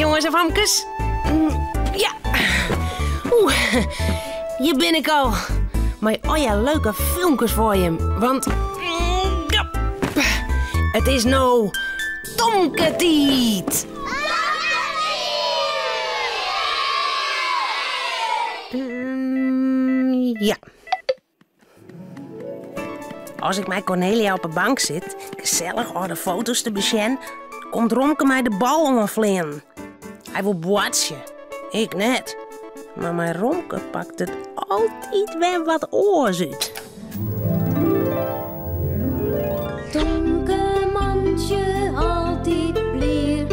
jongens en famkes. Ja. Hier ben ik al. Maar ja, leuke filmpjes voor je. Want... het is nou... Tomketiet. Ja. Als ik met Cornelia op de bank zit, gezellig oude foto's te bezien, komt Romke mij de bal omvliegen. Hij wil boatsen. Ik net. Maar mijn Romke pakt het altijd weer wat oors uit. Tomke mandje altijd blier.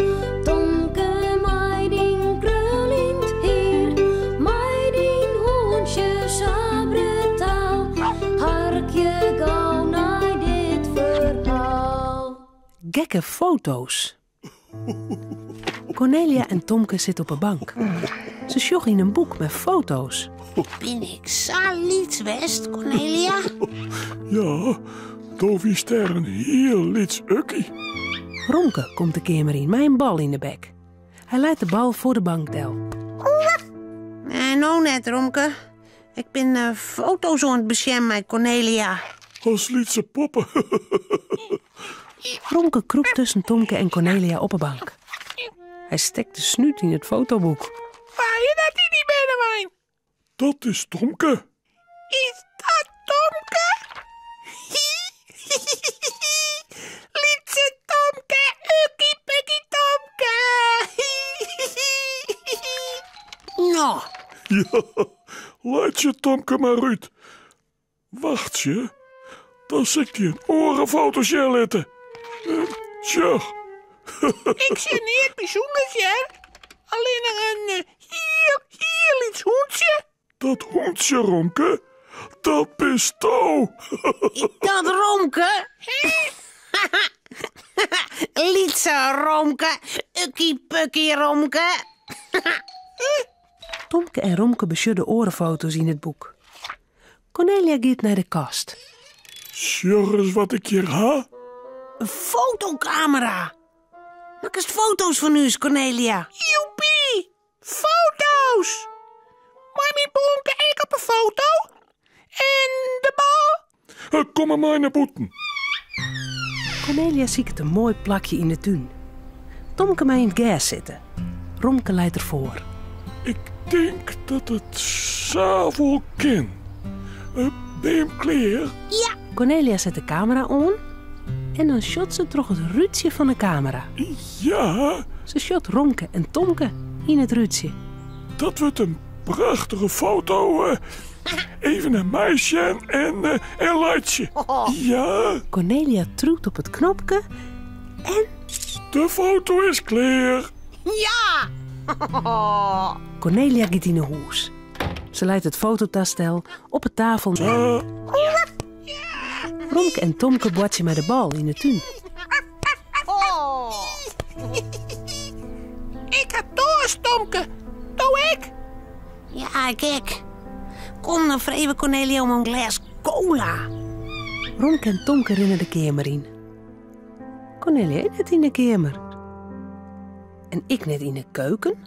Tomke meiding krulint heer. Meiding hoentje sabretaal. Harkje gauw naar dit verhaal. Gekke foto's. Cornelia en Tomke zitten op een bank. Ze sjoggen in een boek met foto's. Ben ik zo west, Cornelia? Ja, daar is er een heel liets ukkie. Romke komt de kamer in met een bal in de bek. Hij leidt de bal voor de bankdel. Nee, nou net, Romke. Ik ben foto's aan het beschermen met Cornelia. Als lietse poppen. Romke kroept tussen Tomke en Cornelia op een bank. Hij steekt de snuit in het fotoboek. Waar je dat in die binnenwijn? Dat is Tomke. Is dat Tomke? Lietse Tomke, ukkie pukkie Tomke. Nou, Ja, laat je Tomke maar uit. Wacht je, dan zit je een orenfotootje letten. Tja, ik zie niet bijzonders, hè? Alleen een heel iets hoentje. dat hondje, Romke, dat is touw. Dat Romke? Lietse Romke, ukkie pukkie Romke. Tomke en Romke besjudden orenfoto's in het boek. Cornelia gaat naar de kast. Sjorg eens wat ik hier ha. Een fotocamera. Maak eens foto's van u, Cornelia. Joepie, foto's. Maar mijn bonke ik op een foto. En de bal. Kom maar mij naar boeten. Cornelia ziet een mooi plakje in de tuin. Tomke mij in het gas zitten. Romke leidt ervoor. Ik denk dat het s'avonds kan. Ben je hem klaar? Ja, Cornelia zet de camera aan en dan shot ze toch het ruutje van de camera. Ja, Ze shot Romke en Tomke in het ruutje. dat wordt een prachtige foto. Even een meisje en een luidje. Ja, Cornelia drukt op het knopje en de foto is klaar. ja. Cornelia gaat in de hoes. Ze leidt het fototastel op de tafel. Romke en Tomke botsen met de bal in de tuin. Ik heb dorst, Tomke. Doe ik? Ja, kijk. Kom dan vreven Cornelia om een glas cola. Romke en Tomke rennen de kamer in. Cornelia is net in de kamer. En ik net in de keuken.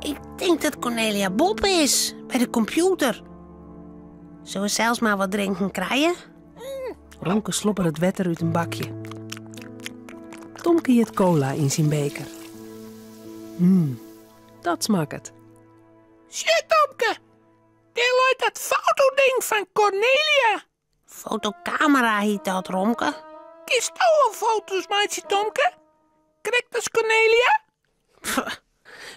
Ik denk dat Cornelia Bob is, bij de computer. Zullen we zelfs maar wat drinken krijgen? Romke sloppert het wetter uit een bakje. Tomke eet cola in zijn beker. Dat smaakt het. Shit, Tomke. Die luidt dat fotoding van Cornelia. Fotocamera heet dat, Romke. Kies nou al foto's, meidje, Tomke? Krijgt als Cornelia?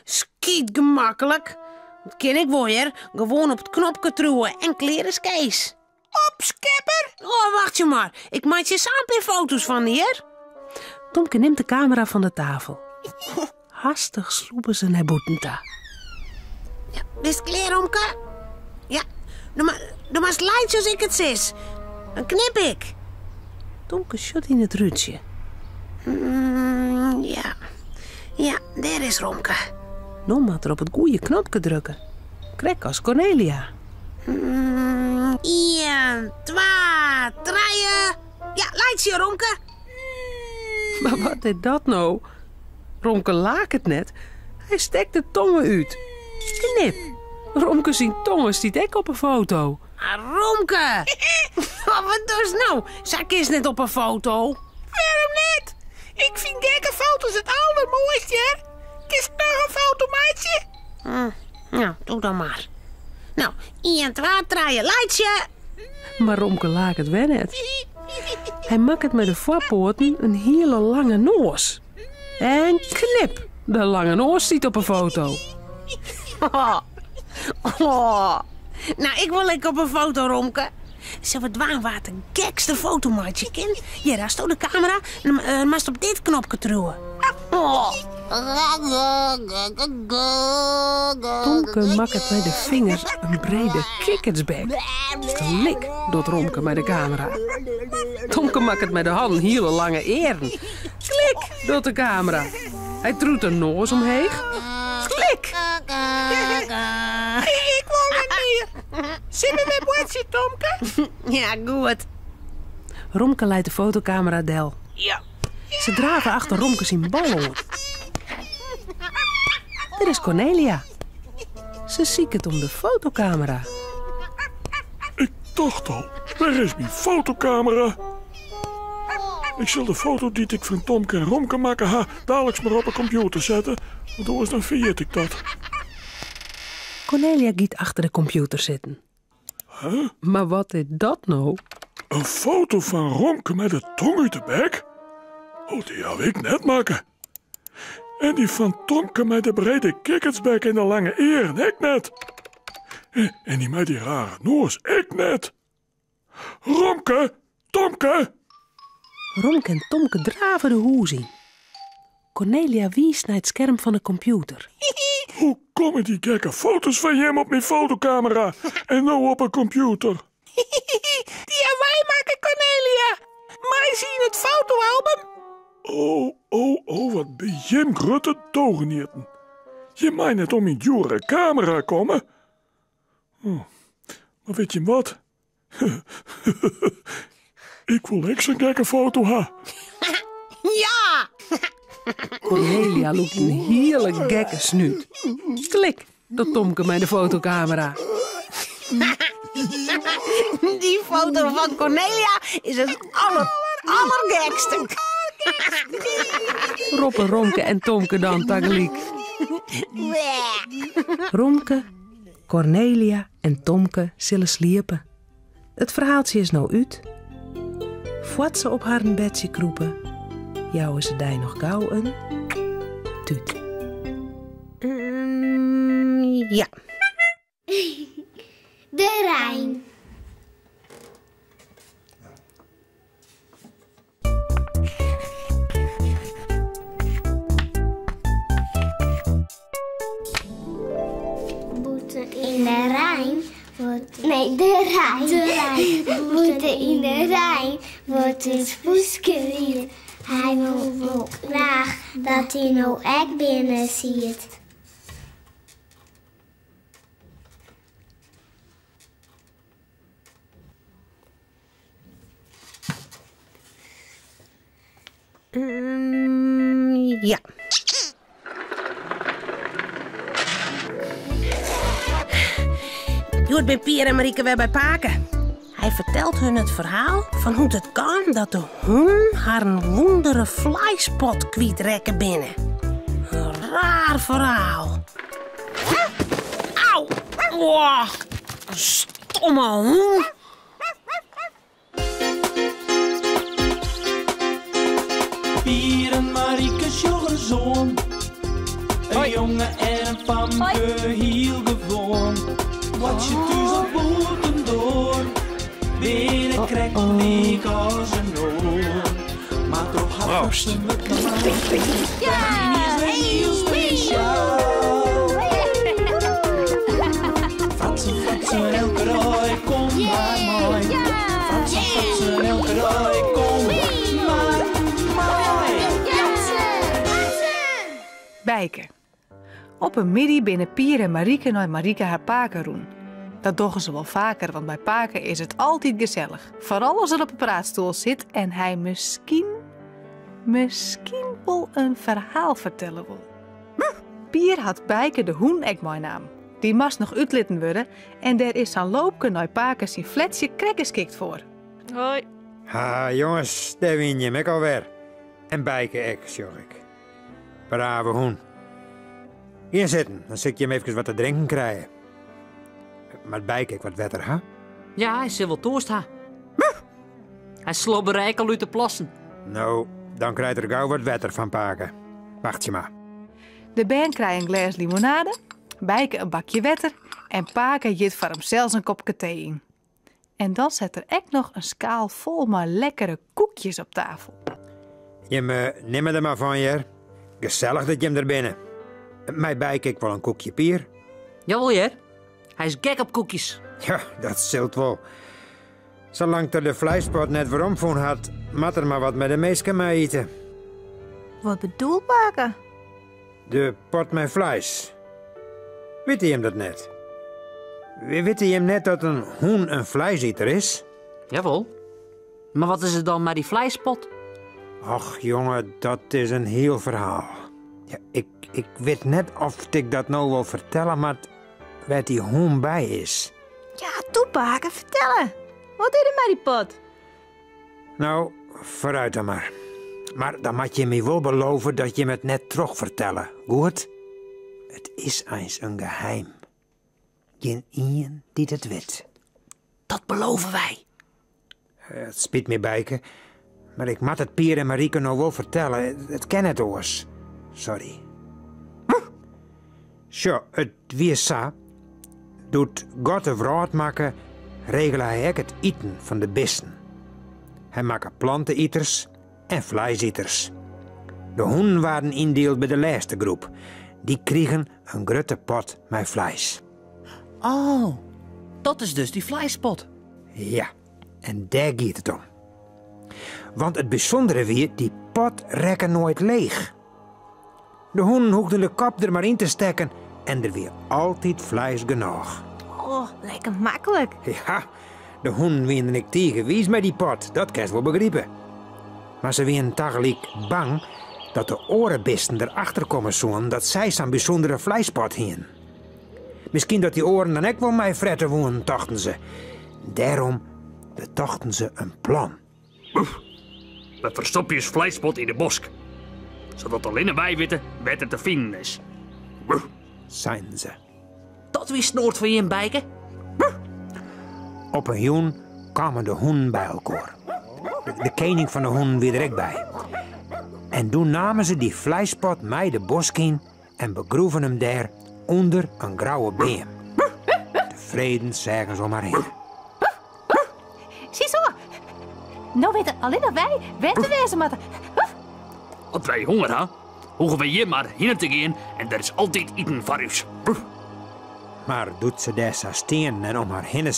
Skiet gemakkelijk. Dat ken ik wel, hè. Gewoon op het knopje truwen en kleren is Kees. Opskipper? Oh, wacht je maar. Ik maak je samen foto's van hier. Tomke neemt de camera van de tafel. Hastig sloepen ze naar Boetenta. Ja, best klaar, Romke? Ja, doe maar slide zoals ik het zes. Dan knip ik. Tomke shot in het ruutje. Ja. Ja, daar is Romke. Nou moet er op het goede knopje drukken. Krek als Cornelia. 1, 2, 3. Ja, leidt je, Romke. Maar wat is dat nou? Romke laak het net. Hij steekt de tongen uit. Knip. Romke zijn tongen stiet ook op een foto. Romke! Wat doe je nou? Zak is net op een foto. Waarom niet? Ik vind gekke foto's het allermooiste. Kies ik nog een foto, maatje? Nou, doe dan maar. Nou, 1, 2, 3, leidje. Maar Romke laat het wel net. Hij maakt het met de voorpoorten een hele lange noos. En knip. De lange noos stiet op een foto. Oh. Nou, ik wil lekker op een foto, Romke. Zullen we dwaan wat de gekste fotomaatje ken? Ja, daar staat de camera en dan mag je op dit knopje truwen. Oh. Tomke maakt het met de vingers een brede kikkertsbek. Klik, doet Romke met de camera. Tomke maakt het met de hand hele lange eren. Klik, doet de camera. Hij troet een noos omheen. Klik. Ik wil het meer. Zie me met watje, Tomke? Ja, goed. Romke leidt de fotocamera del. Ja. Ze draven achter Romke zijn ballon. Dit is Cornelia. Ze ziet het om de fotocamera. Ik dacht al, waar is mijn fotocamera? Ik zal de foto die ik van Tomke en Romke maken dadelijk maar op een computer zetten. Want anders dan vergeet ik dat. Cornelia giet achter de computer zitten. Huh? Maar wat is dat nou? Een foto van Romke met de tong uit de bek? Oh, die had ik net maken. En die van Tomke met de brede kikkertsbek en de lange eren, ik net. En die met die rare noos, ik net. Romke, Tomke. Romke en Tomke draven de hoes in. Cornelia wies naar het scherm van de computer. Hoe komen die gekke foto's van hem op mijn fotocamera en nou op een computer? Die gaan wij maken, Cornelia. Mij zien het fotoalbum. Oh, wat ben je grote togenierten. Je mij net om in dure camera komen? Oh, maar weet je wat? Ik wil echt zo'n gekke foto ha. Ja! Cornelia loopt een hele gekke snuit. Klik, dat Tomke met de fotocamera. Die foto van Cornelia is het allergekste. Roppe, Romke en Tomke dan tegelijk. Romke, Cornelia en Tomke zullen sliepen. Het verhaaltje is nou uit. Voordat ze op haar bedje kroepen, jouwen ze daar nog gauw een tuut. Ja. De Rijn. Boeten in de Rijn wordt... Nee, de Rijn. De Rijn. Boeten in de Rijn wordt een spoeskerier. Hij wil graag dat hij nou echt binnen ziet. Ja. Joert bij Pier en Marieke weer bij Paken. Hij vertelt hun het verhaal van hoe het kan dat de hoen haar een wondere vleispot kwijtrekken binnen. Een raar verhaal. Auw! Oh, stomme hoen. Pier en Marieke's jongezoon. Een jongen en een famke heel gewoon. Wat je thuis op boeten door. Weer krijgt een week als een oor. Maar toch had ze me klaar. Ja, heel speciaal. Fatsen, elke rooi, kom maar mooi. Fatsen, elke rooi, kom maar mooi. Bijke. Op een middag binnen Pier en Marieke naar Marieke haar paken roen. Dat doggen ze wel vaker, want bij Paken is het altijd gezellig. Vooral als er op een praatstoel zit en hij misschien wel een verhaal vertellen wil. Pier had Bijke de hoen ek meenaam. Die mast nog uitlitten worden en daar is zijn loopke naar Paken zijn fletje crackers kikt voor. Hoi. Ha, jongens, daar win je mek alweer. En Bijke ek, zorg ik. Brave hoen. Hier zitten, dan zit je hem even wat te drinken krijgen. Maar Bijke ik wat wetter, ha? Ja, hij zal wel toast ha. Hij slobberijk al uit de plassen. Nou, dan krijgt er gauw wat wetter van Paken. Wacht je maar. De band krijgt een glas limonade, Bijke een bakje wetter en Paken jit voor hem zelfs een kopje thee in. En dan zet er echt nog een schaal vol maar lekkere koekjes op tafel. Je neem er maar van, Jer. Gezellig dat je hem er binnen. Mij Bijke ik wel een koekje Pier. Jawel, Jer. Hij is gek op koekjes. Ja, dat zult wel. Zolang er de vleispot net weer omvoen had, mat er maar wat met de meesten mee eten. Wat bedoelt Paken? De pot met vlees. Weet je hem dat net? Weet je hem net dat een hoen een vleesieter is? Jawel. Maar wat is er dan met die vleispot? Och jongen, dat is een heel verhaal. Ja, ik weet net of ik dat nou wil vertellen, maar waar die hoen bij is. Ja, toe Paken, vertellen. Wat deed er met die pot? Nou, vooruit dan maar. Maar dan moet je me wel beloven dat je me het net terug vertellen. Goed? Het is eens een geheim. Geen ien die het weet. Dat beloven wij. Het spijt me, Bijke. Maar ik moet het Pier en Marieke nou wel vertellen. Het ken het oors. Sorry. Zo, het wie sa. Doet God de wraad maken, regelt hij ook het eten van de besten. Hij maakt planteneters en vleesieters. De hoenden waren indeeld bij de laatste groep. Die kregen een grote pot met vlees. Oh, dat is dus die vleispot. Ja, en daar gaat het om. Want het bijzondere weer, die pot rekken nooit leeg. De hoenden hoefden de kop er maar in te steken en er weer altijd vlees genoeg. Oh, lekker makkelijk. Ja, de hoenden winnen ik tegenwies met die pot, dat kan je wel begrijpen. Maar ze waren tegelijk bang dat de orenbesten erachter komen zoen dat zij zo'n bijzondere vleispot hien. Misschien dat die oren dan ook wel mij fretten wonen, dachten ze. Daarom bedachten ze een plan. We verstoppen je vleispot in de bosk. Zodat alleen wij weten waar het te vinden is. Zijn ze. Dat wie snoort voor je in Bijke? Op een joen kwamen de hoenden bij elkaar. De koning van de hoenden weer er ook bij. En toen namen ze die vleispot mee de bosk in en begroeven hem daar onder een grauwe beem. Tevreden zagen ze maar heen. Ziezo, nou weten alleen nog wij waar te wezen moeten. Als wij honger hebben, hoeven we hier maar heen te gaan en er is altijd eten voor ons. Maar doet ze daar zo steen en om haar heen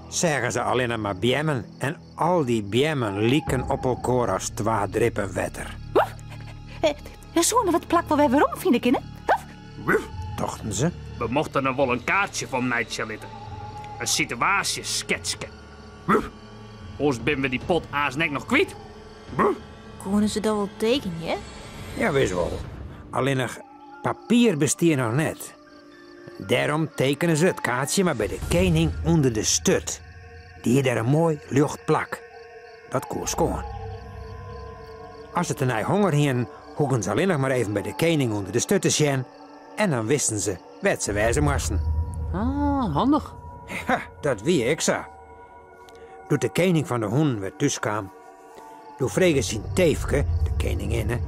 zeggen ze alleen maar bjemmen en al die bjemmen lieken op elkaar als 2 drippen wetter. Zo'n wat plak wel weer om, vind ik in. Dachten ze. We mochten er wel een kaartje van meidje laten. Een situatie schetsen. Anders ben we die pot aasnek nog kwijt. Konden ze dat wel tekenen, hè? Ja, wist wel. Alleen nog papier besteed nog net. Daarom tekenen ze het kaartje maar bij de koning onder de stut. Die hier daar een mooi luchtplak. Dat koos schoon. Als het een honger hien, hoegen ze alleen nog maar even bij de koning onder de stut te zien. En dan wisten ze wat ze wijzen moesten. Ah, handig. Ja, dat wie ik zo. Toen de koning van de honden weer thuis kwam, toen vregen zijn teefke, de koninginne,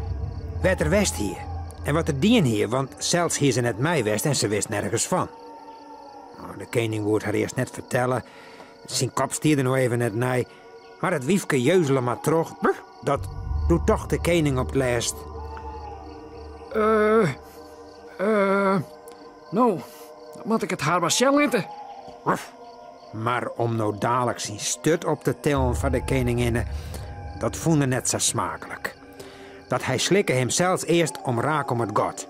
wat er west hier. En wat er dien hier, want zelfs hier ze net mij west en ze wist nergens van. Nou, de koning woord haar eerst net vertellen. Zijn kop stierde nog even net nij. Maar het wiefke jeuzelen maar terug. Dat doet toch de koning op het lijst. Nou, dan moet ik het haar maar zelf eten. Maar om nou dadelijk zijn stut op te tillen van de koninginne, dat voelde net zo smakelijk. Dat hij slikke hem zelfs eerst om raak om het god.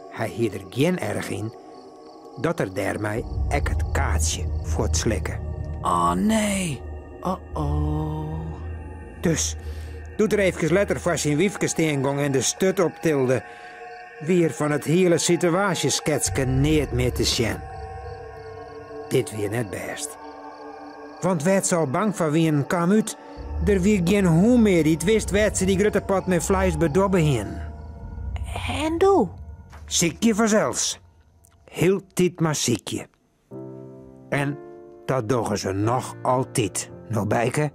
Hij hield er geen erg in dat er daarmee ek het kaartje voor het slikken. Oh nee. Oh. Dus, doet er even letter voor zijn wiefke steengong en de stut optilde. weer van het hele situatiesketske niet meer te zien. Dit weer net best. Want werd ze al bang van wie een kwam uit, er wie geen hoe meer die het wist werd ze die grote pot met vlees bedobben heen. En doe? Ziekje vanzelfs. Heel tijd maar ziekje. En dat doen ze nog altijd, nou bijke.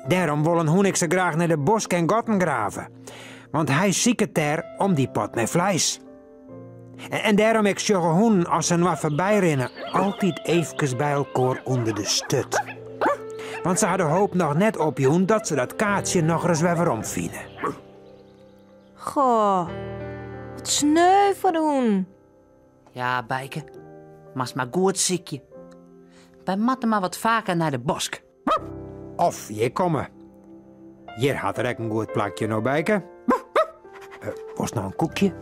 Daarom willen hoe ik ze graag naar de bos en gotten graven. Want hij zieket daar om die pot met vlees. En daarom ik sjogge hoen als ze wat voorbij rennen altijd even bij elkaar onder de stut. Want ze hadden hoop nog net op joen dat ze dat kaartje nog eens weer omvielen. Goh, wat sneu voor doen. Ja, bijke. Maar goed ziekje. Wij matten maar wat vaker naar de bosk. Of je komen. Hier had er ook een goed plakje nou bijke. Was nog een koekje?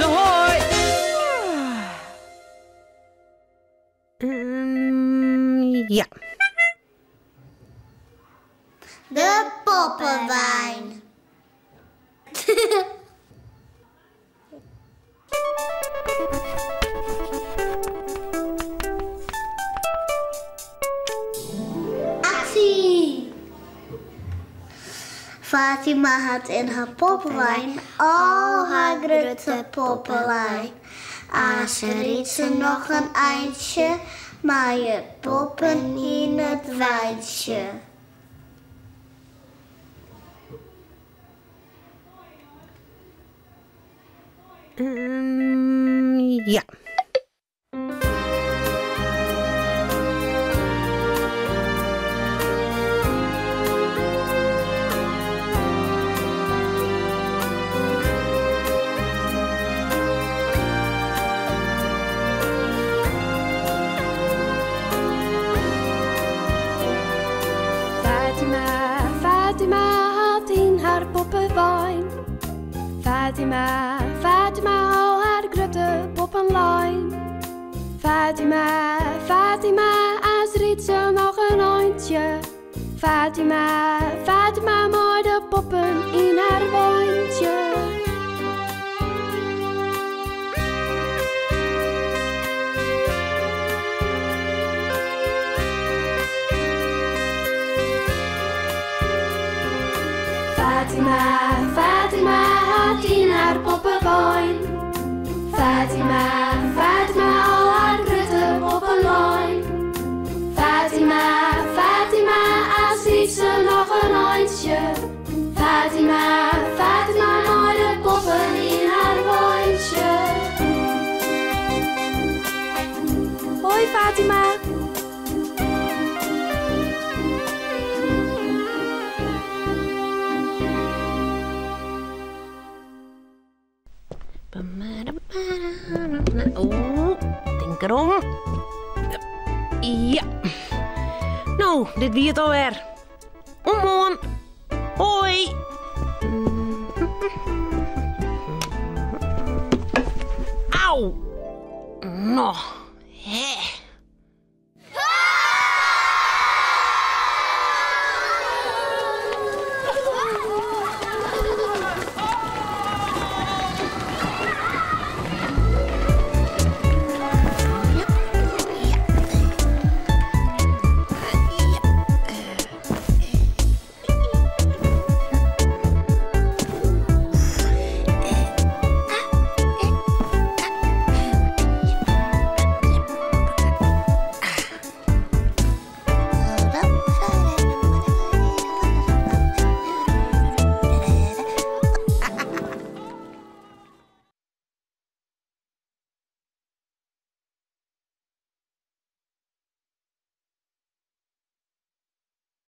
Hoi! Ja. De poppenwijn. Actie! Fatima had in haar poppenwijn al haar grote poppenlijn. Ze riet ze nog een eindje, maar je poppen in het wijntje. Ja. Fatima had in haar poppenwijn. Fatima al haar grote poppenlijn. Fatima, als riet ze nog een eindje. Fatima, mooi de poppen in haar wijntje. Fatima had in haar poppenwijn. Fatima, al haar grote poppenlijn. Fatima, als ziet ze nog een eindje. Fatima, mooi de poppen in haar wijntje. Hoi Fatima. Denk erom. Ja. Nou, dit wie het alweer. Omhoorn. Hoi. Auw. Nog.